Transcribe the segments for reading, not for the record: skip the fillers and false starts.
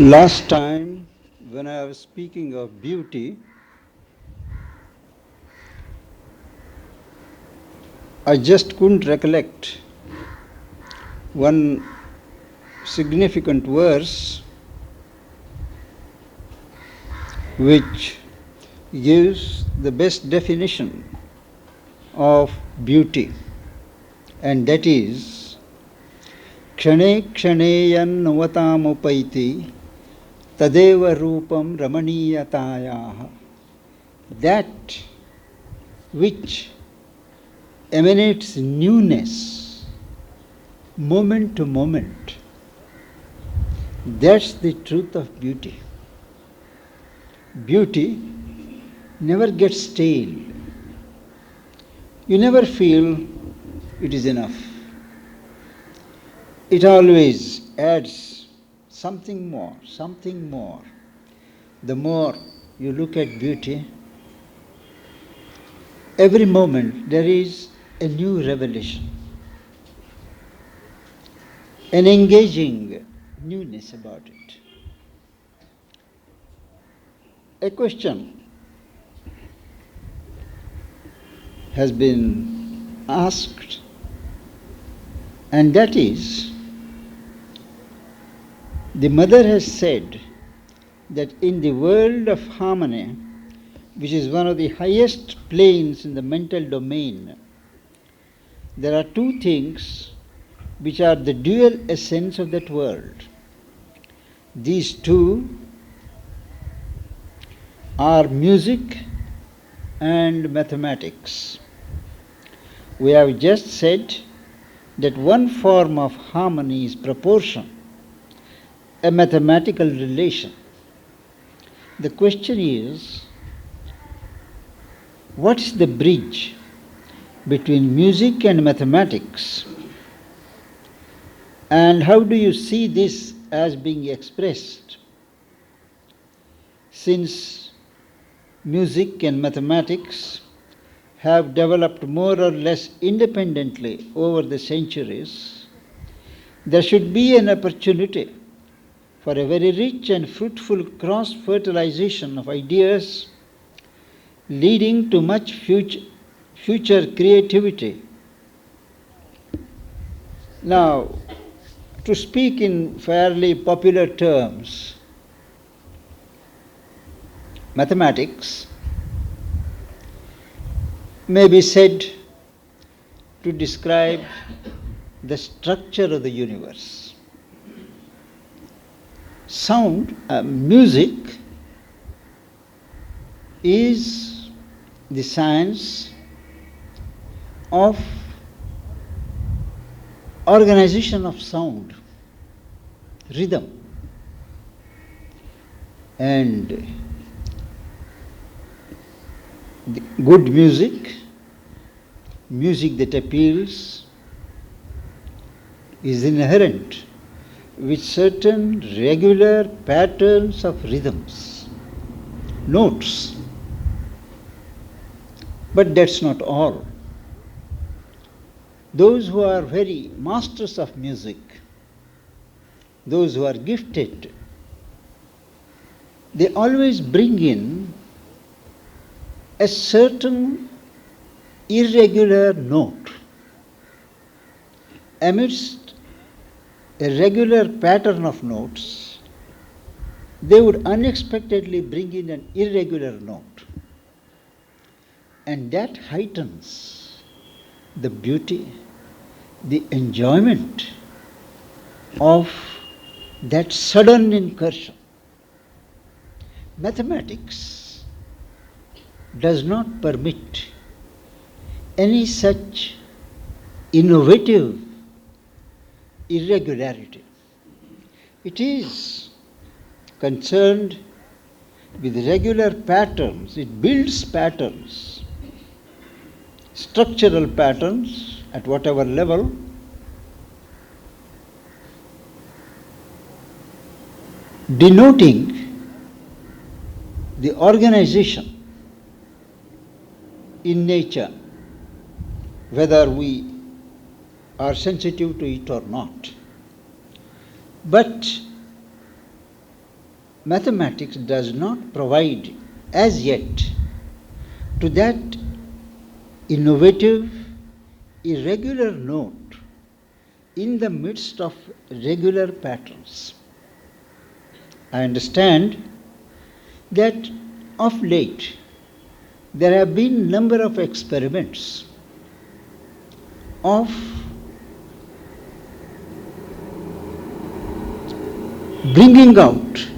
Last time, when I was speaking of beauty, I just couldn't recollect one significant verse which gives the best definition of beauty, and that is Kshane Kshaneyan Navatamupaiti Tadeva Rupam Ramaniyatayaha. That which emanates newness, moment to moment. That's the truth of beauty. Beauty never gets stale. You never feel it is enough. It always adds something more, something more. The more you look at beauty, every moment there is a new revelation, an engaging newness about it. A question has been asked, and that is, the mother has said that in the world of harmony, which is one of the highest planes in the mental domain, there are two things which are the dual essence of that world. These two are music and mathematics. We have just said that one form of harmony is proportion, a mathematical relation. The question is, what is the bridge between music and mathematics? And how do you see this as being expressed? Since music and mathematics have developed more or less independently over the centuries, there should be an opportunity for a very rich and fruitful cross-fertilization of ideas leading to much future creativity. Now, to speak in fairly popular terms, mathematics may be said to describe the structure of the universe. Music is the science of organization of sound, rhythm, and the good music that appeals, is inherent with certain regular patterns of rhythms, notes. But that's not all. Those who are very masters of music, those who are gifted, they always bring in a certain irregular note amidst a regular pattern of notes. They would unexpectedly bring in an irregular note, and that heightens the beauty, the enjoyment of that sudden incursion. Mathematics does not permit any such innovative irregularity. It is concerned with regular patterns. It builds patterns, structural patterns at whatever level, denoting the organization in nature, whether we are sensitive to it or not. But mathematics does not provide as yet to that innovative, irregular note in the midst of regular patterns. I understand that of late there have been number of experiments of bringing out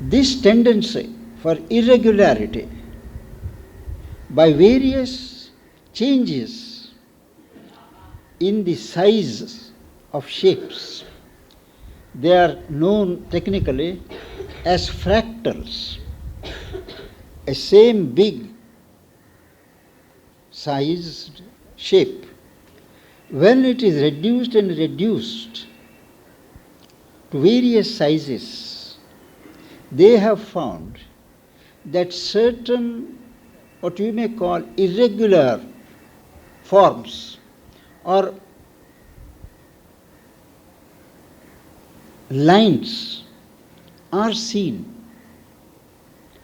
this tendency for irregularity by various changes in the size of shapes. They are known technically as fractals. A same big sized shape, when it is reduced and reduced to various sizes, they have found that certain, what you may call irregular forms or lines are seen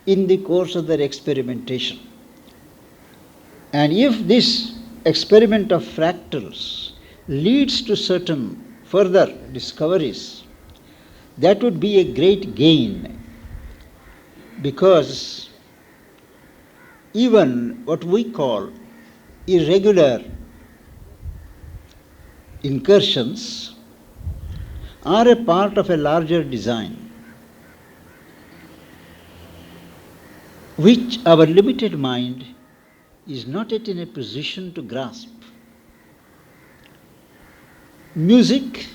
in the course of their experimentation. And if this experiment of fractals leads to certain further discoveries, that would be a great gain, because even what we call irregular incursions are a part of a larger design, which our limited mind is not yet in a position to grasp. Music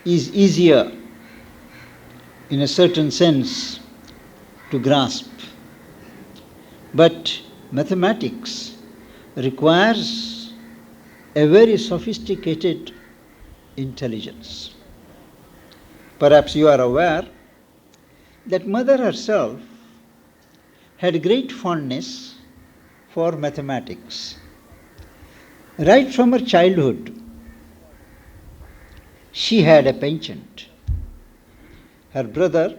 is easier, in a certain sense, to grasp, but mathematics requires a very sophisticated intelligence. Perhaps you are aware that Mother herself had great fondness for mathematics. Right from her childhood, she had a penchant. Her brother,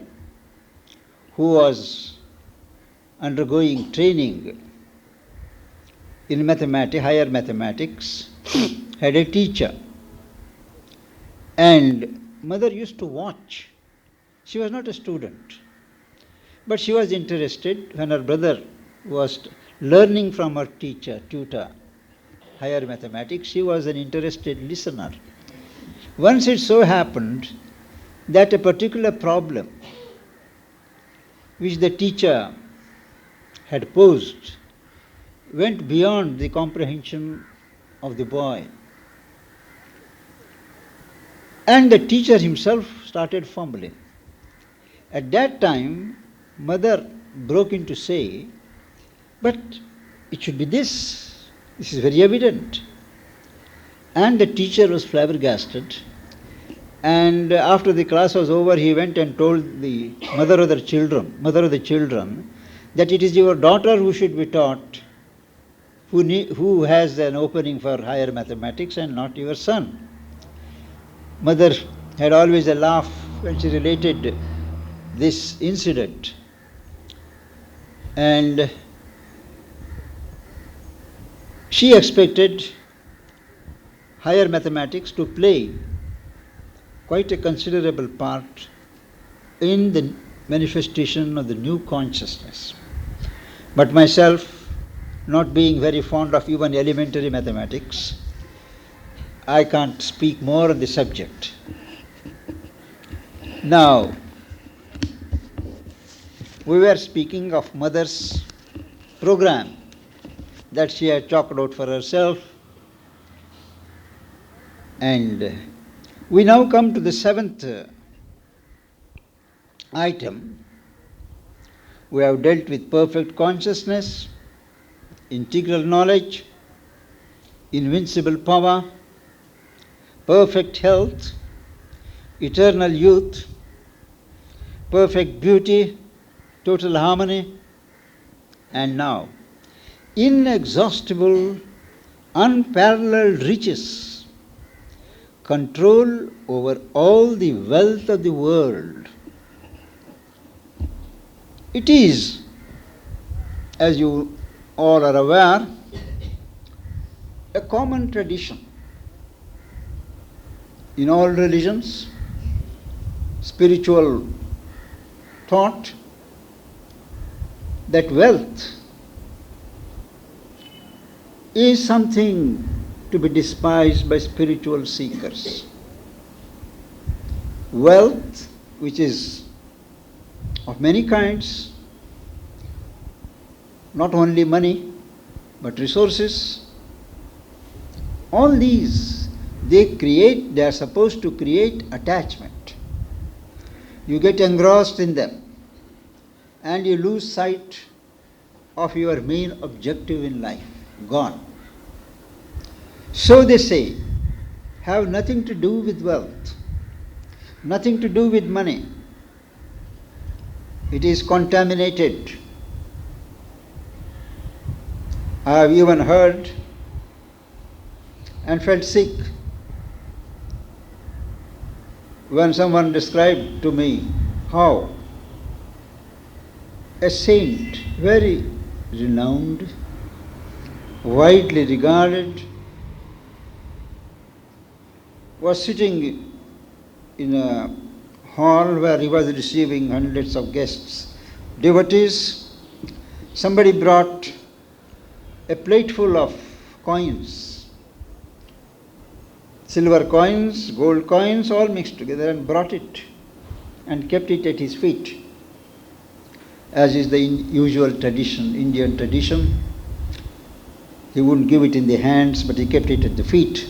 who was undergoing training in mathematics, higher mathematics, had a teacher. And Mother used to watch. She was not a student, but she was interested when her brother was learning from her tutor, higher mathematics. She was an interested listener. Once it so happened that a particular problem which the teacher had posed went beyond the comprehension of the boy. And the teacher himself started fumbling. At that time, Mother broke in to say, "But it should be this. This is very evident." And the teacher was flabbergasted. And after the class was over, he went and told the mother of the children, that it is your daughter who should be taught, who has an opening for higher mathematics, and not your son. Mother had always a laugh when she related this incident. And she expected higher mathematics to play quite a considerable part in the manifestation of the new consciousness. But myself, not being very fond of even elementary mathematics, I can't speak more on the subject. Now, we were speaking of Mother's program that she had chalked out for herself, and we now come to the seventh item. We have dealt with perfect consciousness, integral knowledge, invincible power, perfect health, eternal youth, perfect beauty, total harmony, and now inexhaustible, unparalleled riches, control over all the wealth of the world. It is, as you all are aware, a common tradition in all religions, spiritual thought, that wealth is something to be despised by spiritual seekers. Wealth, which is of many kinds, not only money, but resources, all these, they are supposed to create attachment. You get engrossed in them and you lose sight of your main objective in life, God. So they say, have nothing to do with wealth, nothing to do with money. It is contaminated. I have even heard and felt sick when someone described to me how a saint, very renowned, widely regarded, was sitting in a hall where he was receiving hundreds of guests, devotees. Somebody brought a plateful of coins, silver coins, gold coins, all mixed together, and brought it and kept it at his feet, as is the usual tradition, Indian tradition. He wouldn't give it in the hands, but he kept it at the feet.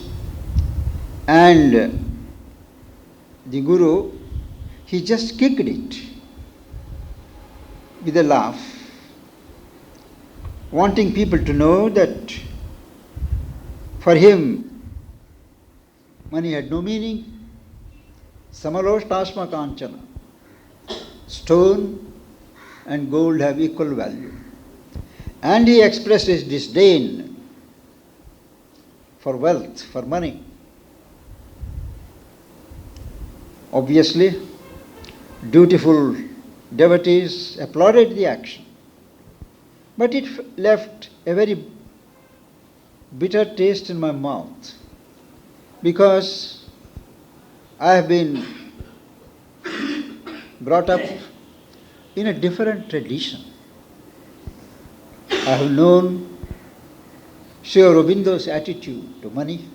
And the Guru, he just kicked it with a laugh, wanting people to know that for him money had no meaning. Samaloshtashma kanchana. Stone and gold have equal value. And he expressed his disdain for wealth, for money. Obviously, dutiful devotees applauded the action. But it left a very bitter taste in my mouth, because I have been brought up in a different tradition. I have known Sri Aurobindo's attitude to money.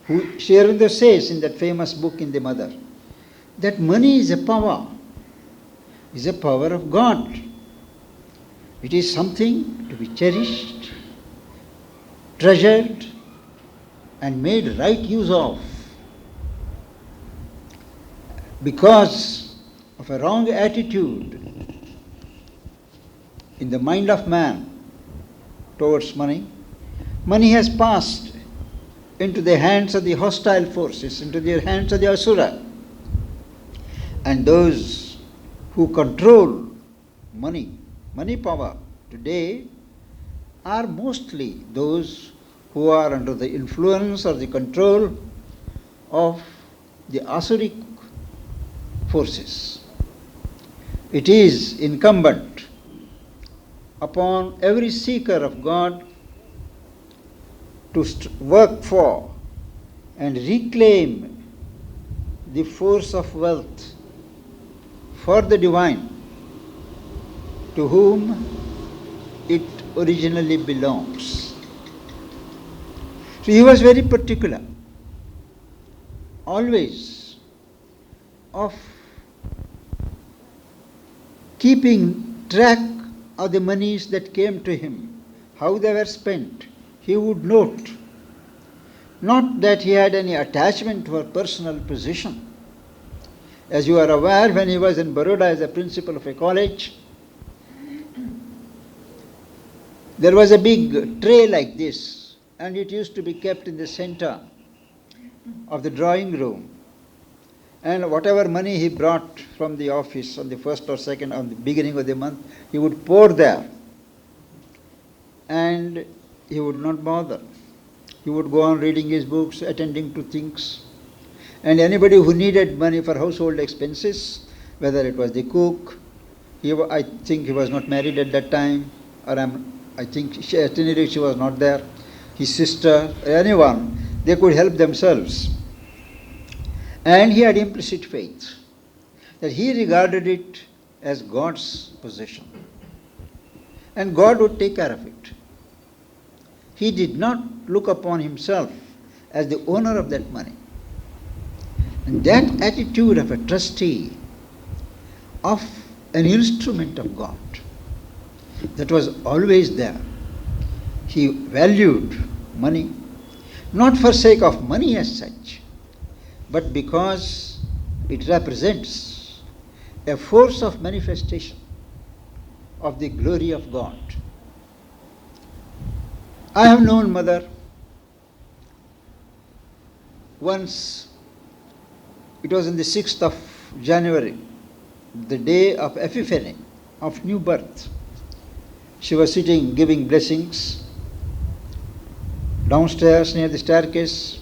Sri Aurobindo says in that famous book in the Mother, that money is a power of God. It is something to be cherished, treasured, and made right use of. Because of a wrong attitude in the mind of man towards money, money has passed into the hands of the hostile forces, into the hands of the asura. And those who control money power today, are mostly those who are under the influence or the control of the asuric forces. It is incumbent upon every seeker of God to work for and reclaim the force of wealth for the divine, to whom it originally belongs. So he was very particular, always, of keeping track of the monies that came to him, how they were spent. He would note. Not that he had any attachment to a personal position. As you are aware, when he was in Baroda as a principal of a college, there was a big tray like this, and it used to be kept in the center of the drawing room. And whatever money he brought from the office on the first or second, on the beginning of the month, he would pour there. And he would not bother. He would go on reading his books, attending to things. And anybody who needed money for household expenses, whether it was the cook I think he was not married at that time, or I think at any rate she was not there. His sister, anyone, they could help themselves. And he had implicit faith that he regarded it as God's possession. And God would take care of it. He did not look upon himself as the owner of that money. And that attitude of a trustee, of an instrument of God, that was always there. He valued money, not for sake of money as such, but because it represents a force of manifestation of the glory of God. I have known mother once. It was on the 6th of January, the day of Epiphany, of new birth. She was sitting giving blessings downstairs near the staircase,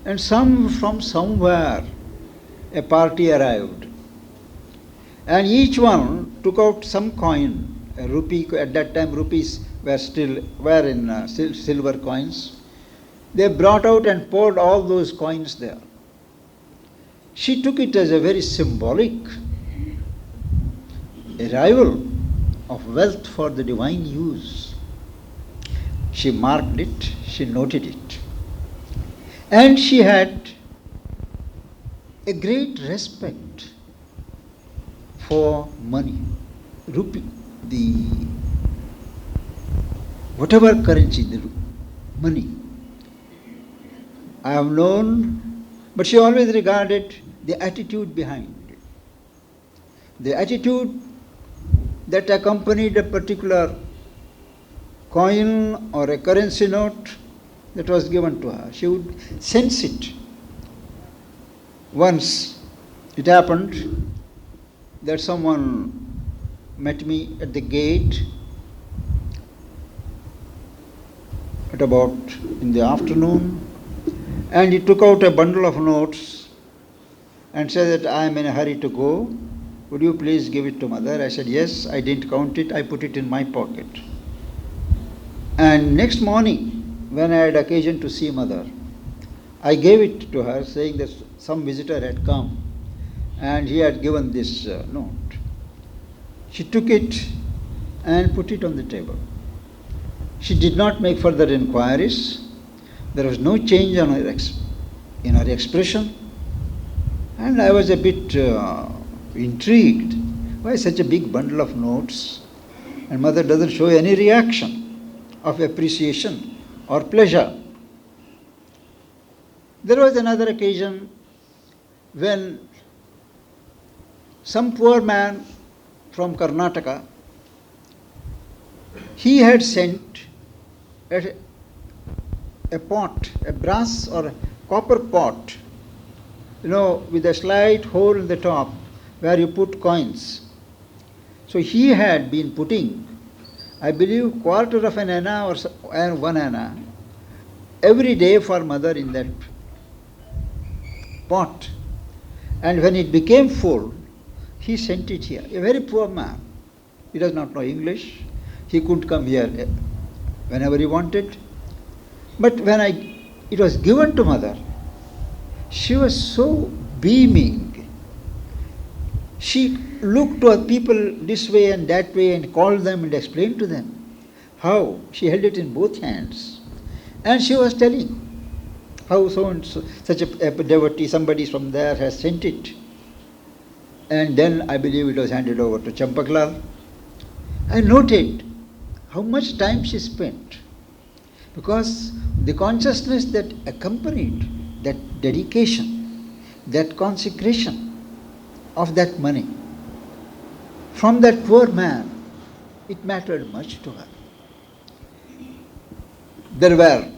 and from somewhere a party arrived, and each one took out some coin, a rupee. At that time rupees were in silver coins. They brought out and poured all those coins there. She took it as a very symbolic arrival of wealth for the divine use. She marked it, she noted it. And she had a great respect for money, rupee, the whatever currency, the money. I have known, but she always regarded the attitude behind it. The attitude that accompanied a particular coin or a currency note that was given to her. She would sense it. Once it happened that someone met me at the gate at about in the afternoon, and he took out a bundle of notes and said that I am in a hurry to go. Would you please give it to mother? I said, yes, I didn't count it, I put it in my pocket. And next morning, when I had occasion to see mother, I gave it to her, saying that some visitor had come and he had given this note. She took it and put it on the table. She did not make further inquiries. There was no change in her expression. And I was a bit intrigued. Why such a big bundle of notes? And mother doesn't show any reaction of appreciation or pleasure. There was another occasion when some poor man from Karnataka, he had sent a pot, a brass or a copper pot, with a slight hole in the top where you put coins. So he had been putting, I believe, quarter of an anna or 1 anna every day for mother in that pot. And when it became full, he sent it here. A very poor man. He does not know English. He couldn't come here whenever he wanted. But when it was given to mother, she was so beaming. She looked to people this way and that way and called them and explained to them how. She held it in both hands. And she was telling how so and so, such a devotee, somebody from there has sent it. And then I believe it was handed over to Champaklal. I noted how much time she spent, because the consciousness that accompanied that dedication, that consecration of that money from that poor man, it mattered much to her. There were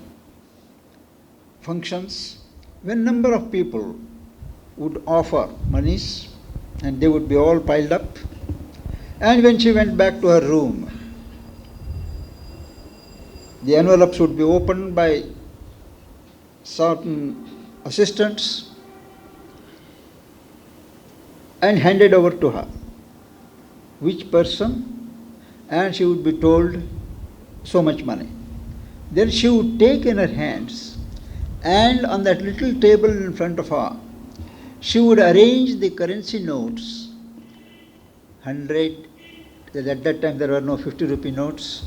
functions when number of people would offer monies and they would be all piled up, and when she went back to her room, the envelopes would be opened by certain assistants and handed over to her. which person, and she would be told so much money. Then she would take in her hands, and on that little table in front of her, she would arrange the currency notes, 100, at that time there were no 50 rupee notes,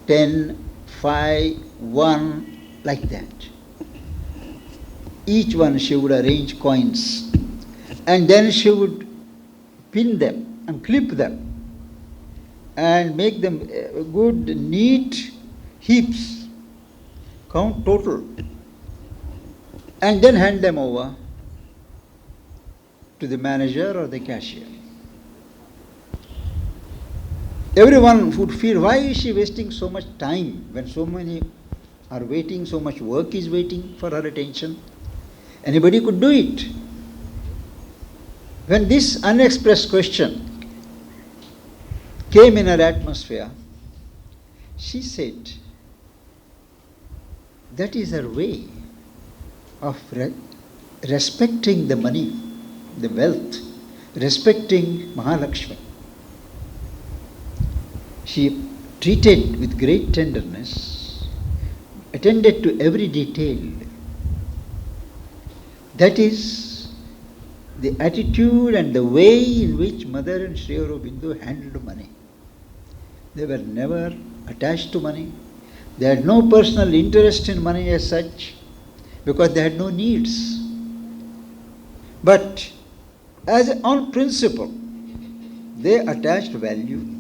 10, 5, 1, like that. Each one she would arrange coins, and then she would pin them and clip them and make them good, neat heaps, count total, and then hand them over to the manager or the cashier. Everyone would feel, why is she wasting so much time when so many are waiting, so much work is waiting for her attention? Anybody could do it. When this unexpressed question came in her atmosphere, she said, that is her way of respecting the money, the wealth, respecting Mahalakshmi. She treated with great tenderness, attended to every detail. That is the attitude and the way in which Mother and Sri Aurobindo handled money. They were never attached to money. They had no personal interest in money as such, because they had no needs. But as on principle, they attached value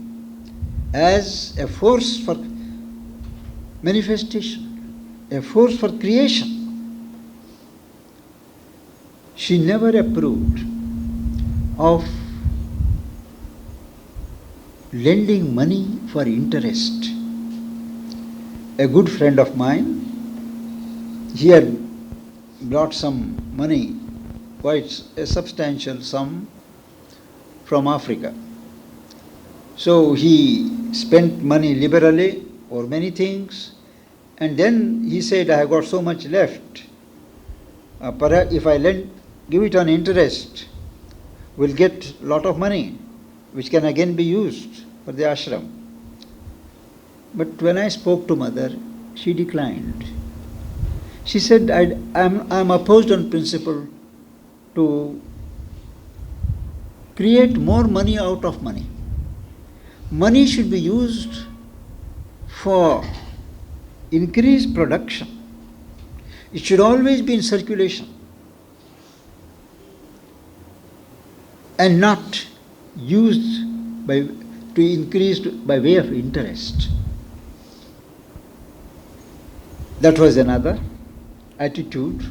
as a force for manifestation, a force for creation. She never approved of lending money for interest. A good friend of mine, he had brought some money, quite a substantial sum, from Africa. So he spent money liberally for many things, and then he said, I have got so much left. Perhaps if I give it on interest, we'll get a lot of money, which can again be used for the ashram. But when I spoke to Mother, she declined. She said, I'm opposed on principle to create more money out of money. Money should be used for increased production. It should always be in circulation and not used to increase by way of interest. That was another attitude.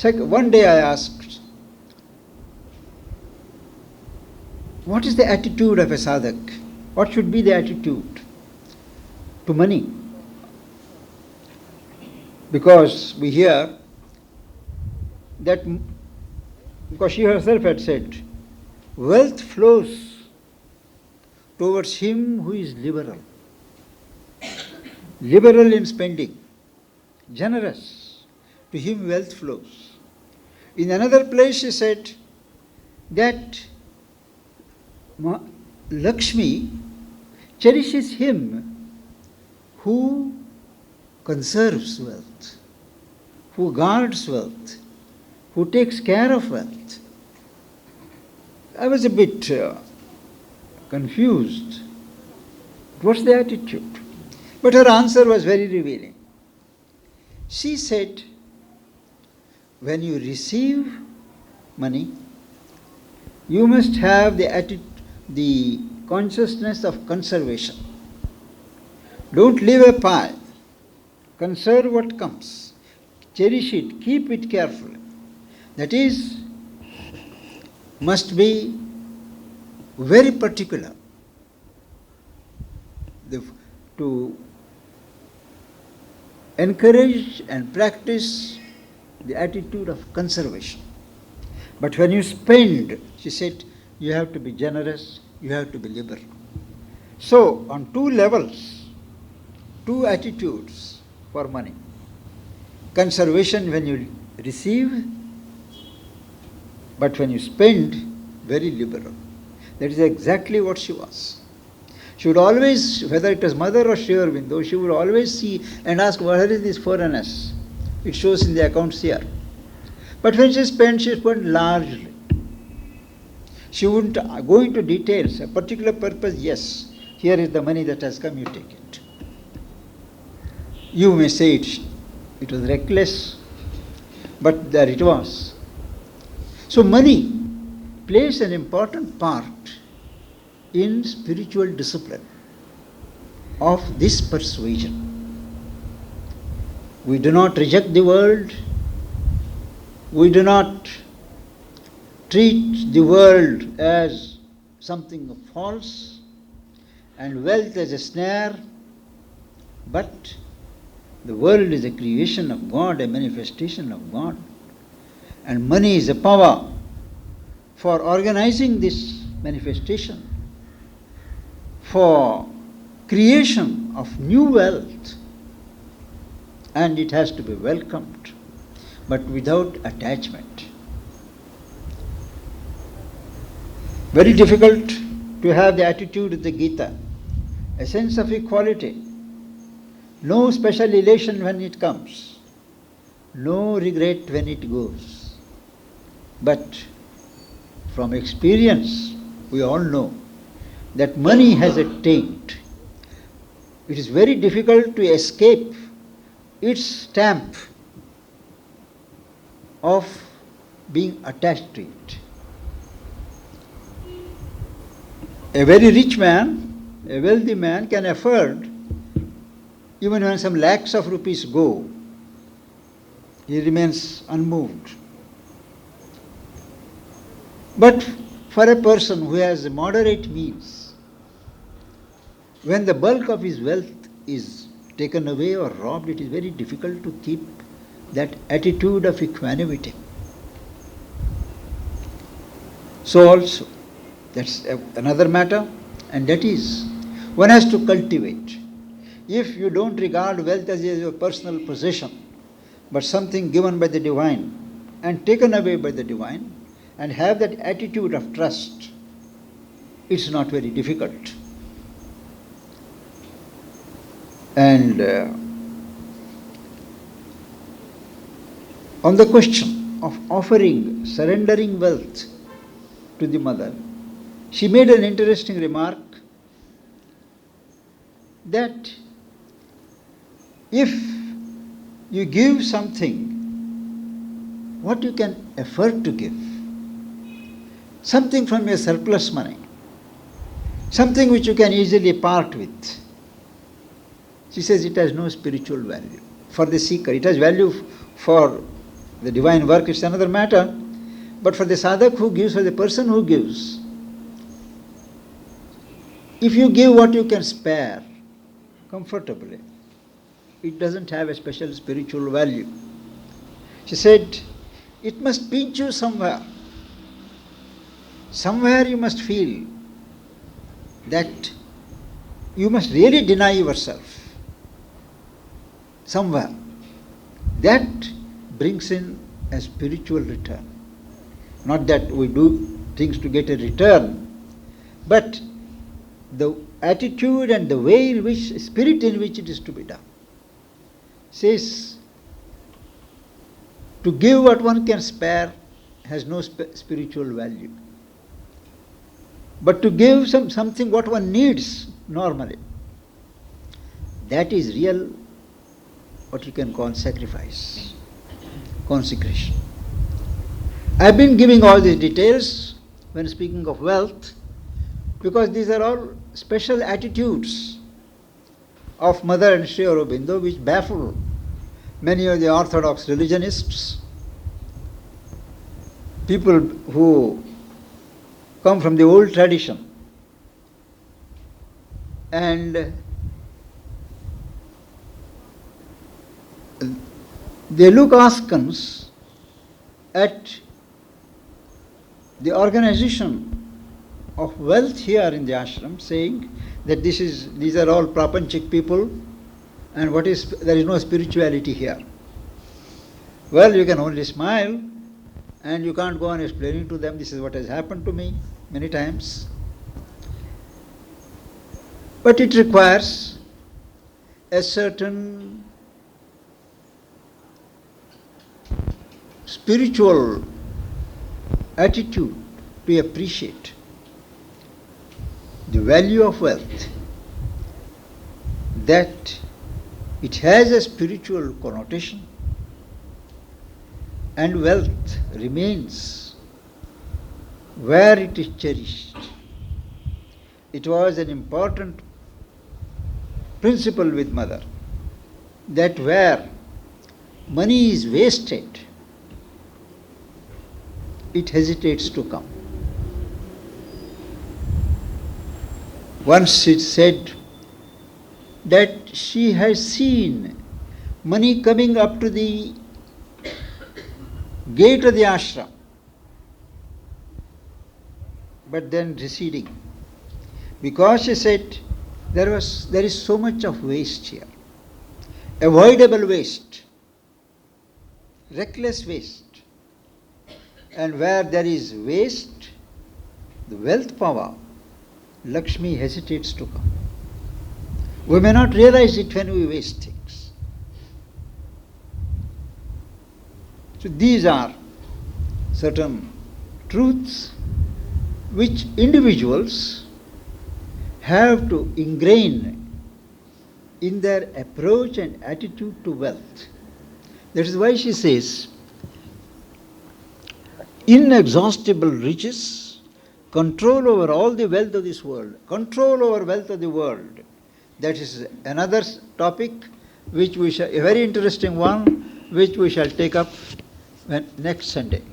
One day I asked, what is the attitude of a sadhak? What should be the attitude to money? Because we hear that, because she herself had said, wealth flows towards him who is liberal. Liberal in spending, generous. To him wealth flows. In another place she said that Lakshmi cherishes him who conserves wealth, who guards wealth, who takes care of wealth. I was a bit confused. What's the attitude? But her answer was very revealing. She said, when you receive money, you must have the consciousness of conservation. Don't leave a pile. Conserve what comes. Cherish it. Keep it carefully. That is, must be very particular to encourage and practice the attitude of conservation. But when you spend, she said, you have to be generous, you have to be liberal. So, on two levels, two attitudes for money. Conservation when you receive, but when you spend, very liberal. That is exactly what she was. She would always, whether it was mother or Sri Aurobindo, she would always see and ask, where is this foreignness? It shows in the accounts here. But when she spent largely. She wouldn't go into details. A particular purpose, yes, here is the money that has come, you take it. You may say it was reckless, but there it was. So money plays an important part in spiritual discipline of this persuasion. We do not reject the world. We do not treat the world as something false and wealth as a snare, but the world is a creation of God, a manifestation of God, and money is a power for organizing this manifestation, for creation of new wealth, and it has to be welcomed, but without attachment. Very difficult to have the attitude of the Gita, a sense of equality, no special elation when it comes, no regret when it goes. But from experience, we all know that money has a taint. It is very difficult to escape its stamp of being attached to it. A very rich man, a wealthy man can afford, even when some lakhs of rupees go, he remains unmoved. But for a person who has moderate means, when the bulk of his wealth is taken away or robbed, it is very difficult to keep that attitude of equanimity. So also, that's another matter, and that is, one has to cultivate. If you don't regard wealth as your personal possession, but something given by the divine and taken away by the divine, and have that attitude of trust, it's not very difficult. And on the question of offering, surrendering wealth to the mother, she made an interesting remark that if you give something, what you can afford to give, something from your surplus money, something which you can easily part with, she says it has no spiritual value. For the seeker, it has value for the divine work, it's another matter, but for the sadhak who gives, for the person who gives, if you give what you can spare comfortably, it doesn't have a special spiritual value. She said, it must pinch you somewhere. Somewhere you must feel that you must really deny yourself. Somewhere. That brings in a spiritual return. Not that we do things to get a return, but the attitude and the way in which, spirit in which it is to be done. Says, to give what one can spare has no spiritual value. But to give something what one needs normally, that is real, what you can call sacrifice, consecration. I've been giving all these details when speaking of wealth, because these are all special attitudes of Mother and Sri Aurobindo which baffle many of the orthodox religionists, people who come from the old tradition, and they look askance at the organization of wealth here in the ashram, saying that these are all prapanchik people, and there is no spirituality here. Well, you can only smile, and you can't go on explaining to them, this is what has happened to me many times. But it requires a certain spiritual attitude to appreciate the value of wealth, that it has a spiritual connotation, and wealth remains where it is cherished. It was an important principle with mother, that where money is wasted, it hesitates to come. Once it said that she has seen money coming up to the gate of the ashram, but then receding, because she said there is so much of waste here, avoidable waste, reckless waste. And where there is waste, the wealth power, Lakshmi hesitates to come. We may not realize it when we waste things. So these are certain truths which individuals have to ingrain in their approach and attitude to wealth. That is why she says, inexhaustible riches, control over all the wealth of this world, control over wealth of the world. That is another topic which a very interesting one, which we shall take up next Sunday.